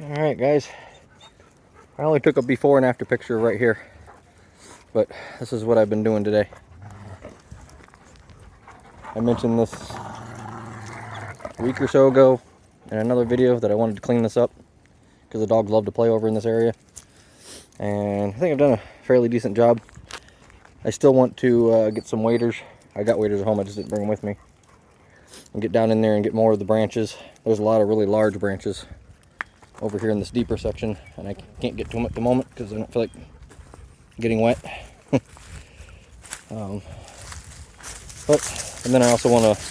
Alright guys, I only took a before and after picture right here, but this is what I've been doing today. I mentioned this a week or so ago in another video that I wanted to clean this up because the dogs love to play over in this area, and I think I've done a fairly decent job. I still want to get some waders. I got waders at home, I just didn't bring them with me, and get down in there and get more of the branches. There's a lot of really large branches over here in this deeper section, and I can't get to them at the moment because I don't feel like getting wet. And then I also want to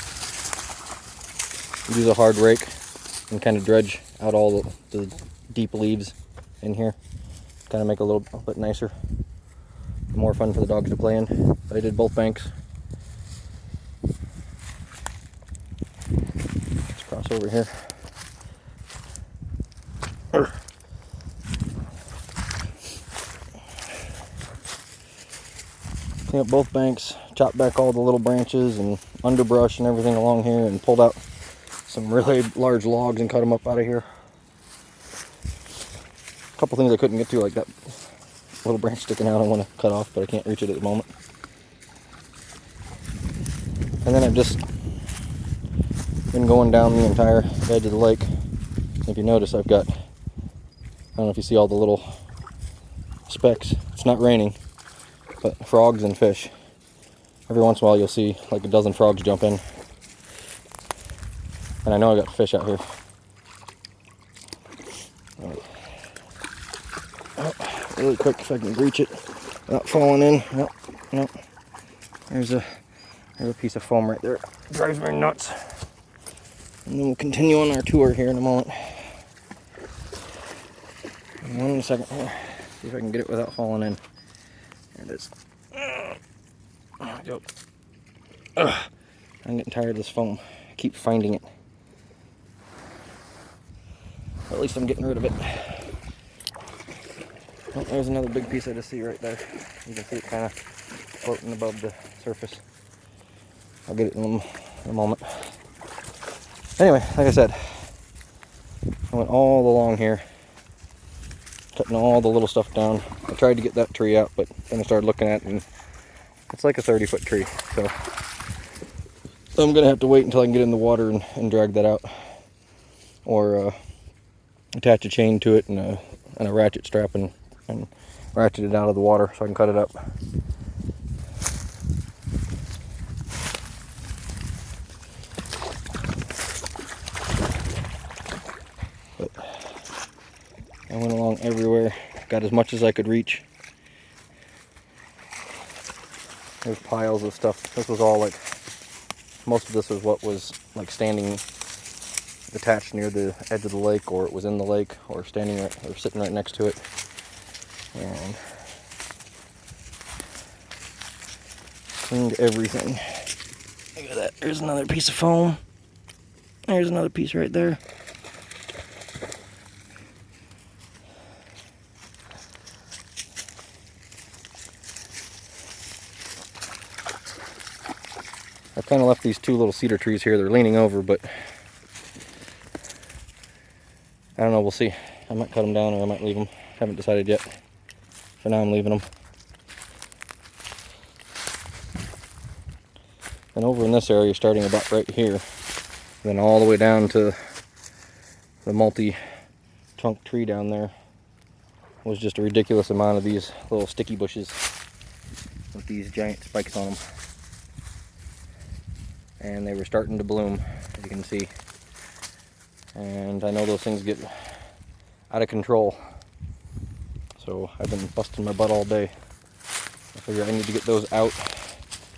use a hard rake and kind of dredge out all the deep leaves in here, kind of make it a little bit nicer, more fun for the dogs to play in. But I did both banks. Let's cross over here. Clean up both banks, chopped back all the little branches and underbrush and everything along here, and pulled out some really large logs and cut them up out of here. A couple things I couldn't get to, like that little branch sticking out I want to cut off, but I can't reach it at the moment. And then I've just been going down the entire edge of the lake. If you notice, I've got, I don't know if you see all the little specks. It's not raining, but frogs and fish. Every once in a while you'll see like a dozen frogs jump in. And I know I got fish out here. Really quick if I can reach it without falling in. Nope. There's a piece of foam right there. It drives me nuts. And then we'll continue on our tour here in a moment. One second here. See if I can get it without falling in. There it is. There we go. I'm getting tired of this foam. I keep finding it. But at least I'm getting rid of it. Oh, there's another big piece I just see right there. You can see it kind of floating above the surface. I'll get it in a moment. Anyway, like I said, I went all along here, cutting all the little stuff down. I tried to get that tree out, but then I started looking at it, and it's like a 30-foot tree. So I'm going to have to wait until I can get in the water and drag that out. Or attach a chain to it and a ratchet strap and ratchet it out of the water so I can cut it up. But I went along everywhere, got as much as I could reach. There's piles of stuff. This was all like, most of this was what was like standing attached near the edge of the lake, or it was in the lake, or standing right, or sitting right next to it. And cleaned everything. Look at that. There's another piece of foam. There's another piece right there. I've kind of left these two little cedar trees here. They're leaning over, but I don't know. We'll see. I might cut them down or I might leave them. Haven't decided yet. For now, I'm leaving them. And over in this area, starting about right here, then all the way down to the multi-trunk tree down there, was just a ridiculous amount of these little sticky bushes with these giant spikes on them. And they were starting to bloom, as you can see. And I know those things get out of control. So I've been busting my butt all day. I figure I need to get those out,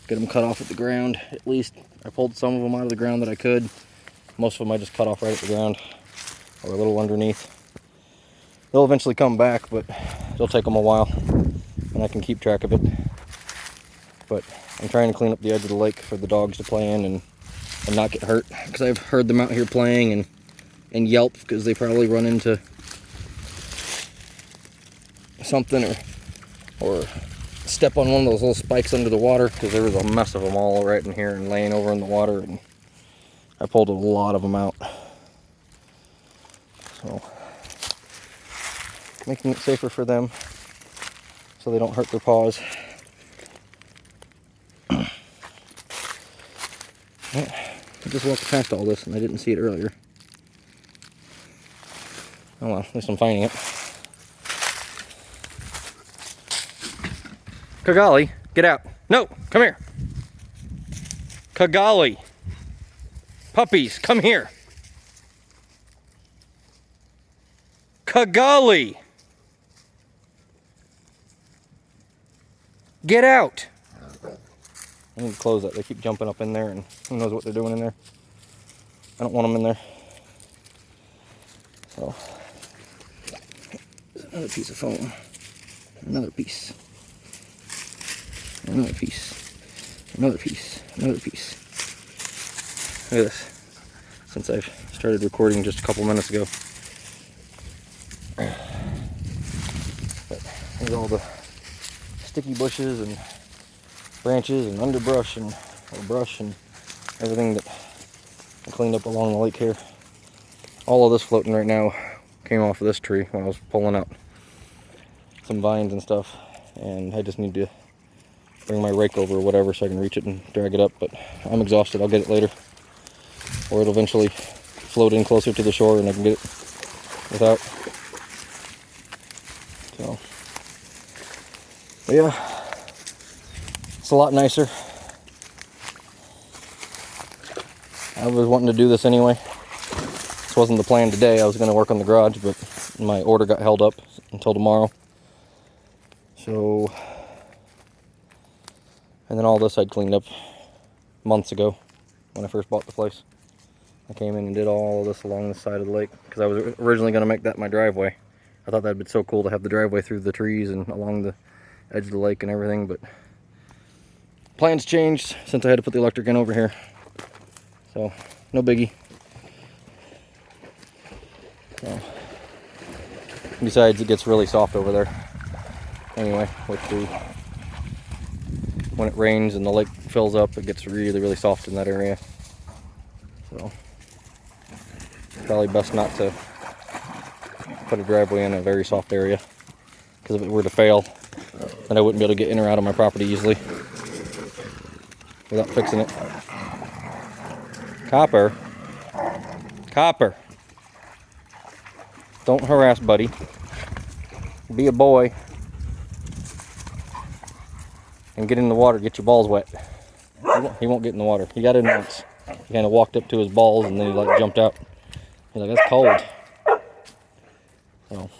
get them cut off at the ground. At least I pulled some of them out of the ground that I could. Most of them I just cut off right at the ground, or a little underneath. They'll eventually come back, but it'll take them a while, and I can keep track of it. But I'm trying to clean up the edge of the lake for the dogs to play in and not get hurt, because I've heard them out here playing and yelp because they probably run into something or step on one of those little spikes under the water, because there was a mess of them all right in here and laying over in the water, and I pulled a lot of them out. So making it safer for them so they don't hurt their paws. I just walked past all this and I didn't see it earlier. Oh well, at least I'm finding it. Kagali, get out. No, come here. Kagali. Puppies, come here. Kagali. Get out. I need to close that. They keep jumping up in there and who knows what they're doing in there. I don't want them in there. So, there's another piece of foam. Another piece. Another piece. Another piece. Another piece. Look at this. Since I've started recording just a couple minutes ago. But here's all the sticky bushes and branches and underbrush and brush and everything that I cleaned up along the lake here. All of this floating right now came off of this tree when I was pulling out some vines and stuff, and I just need to bring my rake over or whatever so I can reach it and drag it up, but I'm exhausted. I'll get it later, or it'll eventually float in closer to the shore and I can get it without. So, but yeah, it's a lot nicer. I was wanting to do this anyway. This wasn't the plan today. I was going to work on the garage, but my order got held up until tomorrow. So, and then all this I'd cleaned up months ago when I first bought the place. I came in and did all of this along the side of the lake because I was originally going to make that my driveway. I thought that'd be so cool to have the driveway through the trees and along the edge of the lake and everything, but plans changed since I had to put the electric in over here. So, no biggie. So, besides, it gets really soft over there. Anyway, when it rains and the lake fills up, it gets really, really soft in that area. So, probably best not to put a driveway in a very soft area, because if it were to fail, then I wouldn't be able to get in or out of my property easily without fixing it. Copper. Copper. Don't harass buddy. Be a boy. And get in the water, get your balls wet. He won't get in the water. He got in once. He kind of walked up to his balls and then he like jumped out. He's like, that's cold. So.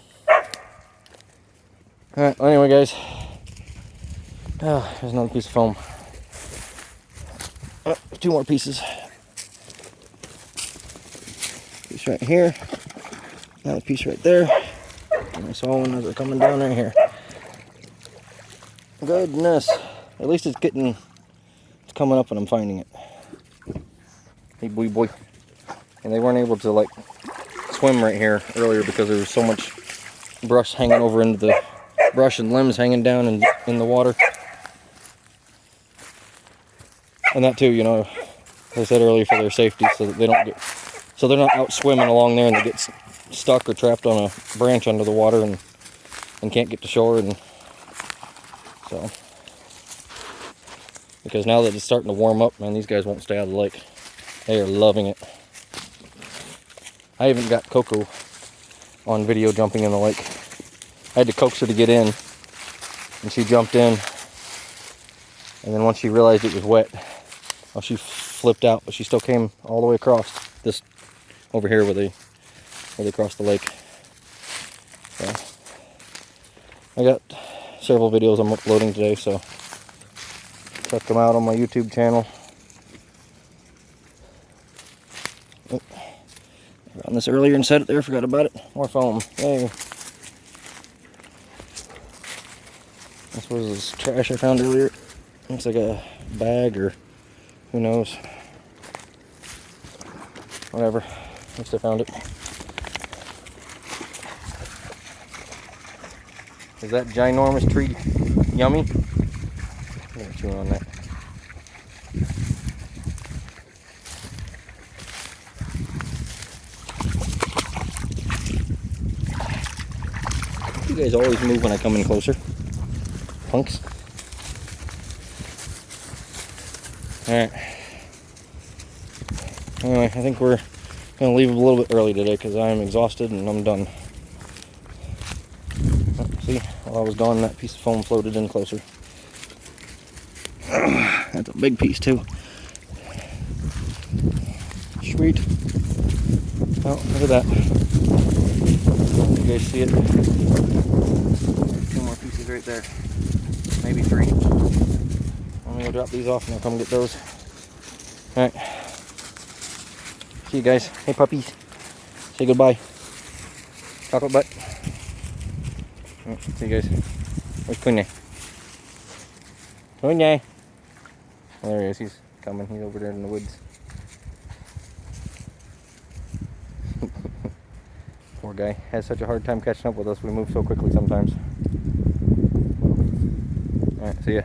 Alright, well, anyway guys. There's another piece of foam. Two more pieces. Piece right here. Another piece right there. And I saw one as they're coming down right here. Goodness. At least it's coming up and I'm finding it. Hey boy boy. And they weren't able to like swim right here earlier because there was so much brush hanging over into the brush and limbs hanging down in the water. And that too, you know, as I said earlier, for their safety, so that they don't get, so they're not out swimming along there and they get stuck or trapped on a branch under the water and can't get to shore. And so, because now that it's starting to warm up, man, these guys won't stay out of the lake. They are loving it. I even got Coco on video jumping in the lake. I had to coax her to get in, and she jumped in. And then once she realized it was wet, well, she flipped out, but she still came all the way across this over here where they crossed the lake. So, I got several videos I'm uploading today, so check them out on my YouTube channel. Oh, I found this earlier and set it there, forgot about it. More foam. Yay. This was this trash I found earlier. Looks like a bag or who knows. Whatever. At least I found it. Is that ginormous tree yummy? I'm gonna chew on that. guys always move when I come in closer. Punks. Alright. Anyway, I think we're going to leave a little bit early today because I'm exhausted and I'm done. Oh, see, while I was gone, that piece of foam floated in closer. That's a big piece too. Sweet. Oh, look at that. You guys see it? Two more pieces right there. Maybe 3. I'm gonna go drop these off and I'll come get those. Alright. See you guys. Hey puppies. Say goodbye. Chocolate butt. Right, see you guys. Where's Kunye? Kunye! Oh, there he is. He's coming. He's over there in the woods. Poor guy. Has such a hard time catching up with us. We move so quickly sometimes. Alright, see ya.